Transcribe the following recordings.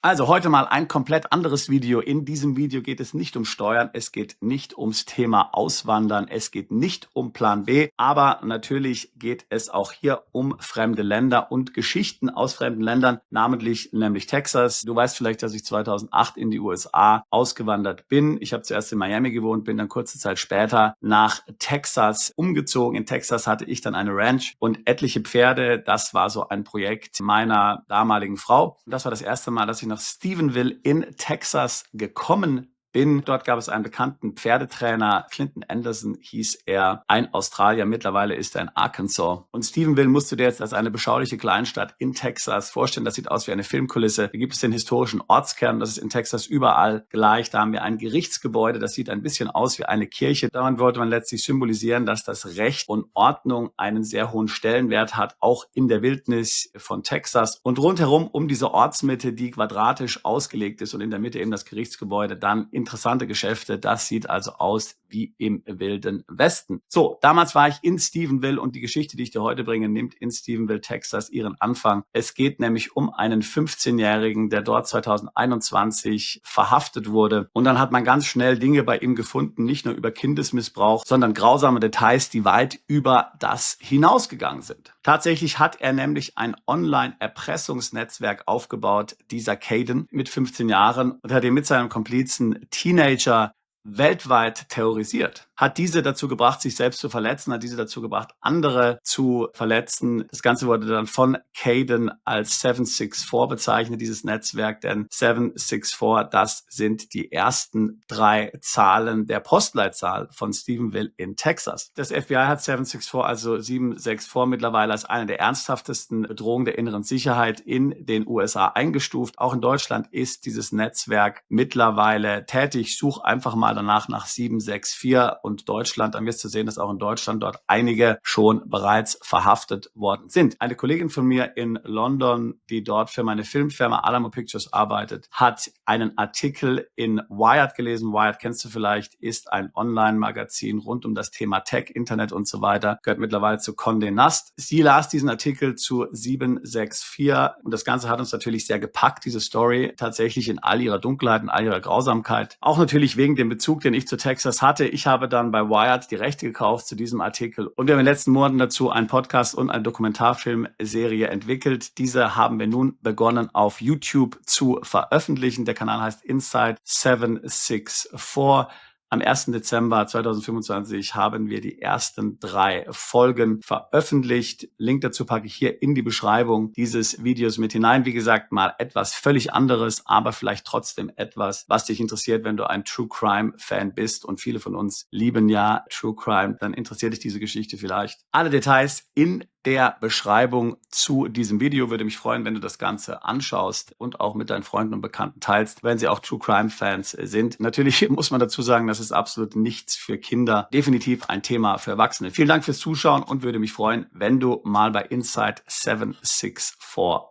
Also heute mal ein komplett anderes Video. In diesem Video geht es nicht um Steuern, es geht nicht ums Thema Auswandern, es geht nicht um Plan B, aber natürlich geht es auch hier um fremde Länder und Geschichten aus fremden Ländern, nämlich Texas. Du weißt vielleicht, dass ich 2008 in die USA ausgewandert bin. Ich habe zuerst in Miami gewohnt, bin dann kurze Zeit später nach Texas umgezogen. In Texas hatte ich dann eine Ranch und etliche Pferde. Das war so ein Projekt meiner damaligen Frau. Und das war das erste Mal, dass ich nach Stephenville in Texas gekommen bin. Dort gab es einen bekannten Pferdetrainer, Clinton Anderson hieß er, ein Australier, mittlerweile ist er in Arkansas. Und Stephenville musst du dir jetzt als eine beschauliche Kleinstadt in Texas vorstellen. Das sieht aus wie eine Filmkulisse. Da gibt es den historischen Ortskern, das ist in Texas überall gleich. Da haben wir ein Gerichtsgebäude, das sieht ein bisschen aus wie eine Kirche. Daran wollte man letztlich symbolisieren, dass das Recht und Ordnung einen sehr hohen Stellenwert hat, auch in der Wildnis von Texas. Und rundherum um diese Ortsmitte, die quadratisch ausgelegt ist und in der Mitte eben das Gerichtsgebäude, dann interessante Geschäfte. Das sieht also aus wie im Wilden Westen. So, damals war ich in Stephenville und die Geschichte, die ich dir heute bringe, nimmt in Stephenville, Texas ihren Anfang. Es geht nämlich um einen 15-Jährigen, der dort 2021 verhaftet wurde. Und dann hat man ganz schnell Dinge bei ihm gefunden, nicht nur über Kindesmissbrauch, sondern grausame Details, die weit über das hinausgegangen sind. Tatsächlich hat er nämlich ein Online-Erpressungsnetzwerk aufgebaut, dieser Caden, mit 15 Jahren und hat ihn mit seinem Komplizen Teenager weltweit terrorisiert, hat diese dazu gebracht, sich selbst zu verletzen, hat diese dazu gebracht, andere zu verletzen. Das Ganze wurde dann von Caden als 764 bezeichnet, dieses Netzwerk, denn 764, das sind die ersten 3 Zahlen der Postleitzahl von Stephenville in Texas. Das FBI hat 764, also 764 mittlerweile als eine der ernsthaftesten Bedrohungen der inneren Sicherheit in den USA eingestuft. Auch in Deutschland ist dieses Netzwerk mittlerweile tätig. Such einfach mal danach nach 764 und Deutschland, dann wirst du sehen, dass auch in Deutschland dort einige schon bereits verhaftet worden sind. Eine Kollegin von mir in London, die dort für meine Filmfirma Alamo Pictures arbeitet, hat einen Artikel in Wired gelesen. Wired kennst du vielleicht, ist ein Online-Magazin rund um das Thema Tech, Internet und so weiter, gehört mittlerweile zu Condé Nast. Sie las diesen Artikel zu 764 und das Ganze hat uns natürlich sehr gepackt, diese Story, tatsächlich in all ihrer Dunkelheit, in all ihrer Grausamkeit. Auch natürlich wegen dem Bezug, den ich zu Texas hatte. Ich habe dann bei Wired die Rechte gekauft zu diesem Artikel und wir haben in den letzten Monaten dazu einen Podcast und eine Dokumentarfilmserie entwickelt. Diese haben wir nun begonnen auf YouTube zu veröffentlichen. Der Kanal heißt Inside 764. Am 1. Dezember 2025 haben wir die ersten 3 Folgen veröffentlicht. Link dazu packe ich hier in die Beschreibung dieses Videos mit hinein. Wie gesagt, mal etwas völlig anderes, aber vielleicht trotzdem etwas, was dich interessiert, wenn du ein True Crime Fan bist. Und viele von uns lieben ja True Crime. Dann interessiert dich diese Geschichte vielleicht. Alle Details in der Beschreibung zu diesem Video. Würde mich freuen, wenn du das Ganze anschaust und auch mit deinen Freunden und Bekannten teilst, wenn sie auch True Crime Fans sind. Natürlich muss man dazu sagen, das ist absolut nichts für Kinder. Definitiv ein Thema für Erwachsene. Vielen Dank fürs Zuschauen und würde mich freuen, wenn du mal bei Inside 764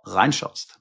reinschaust.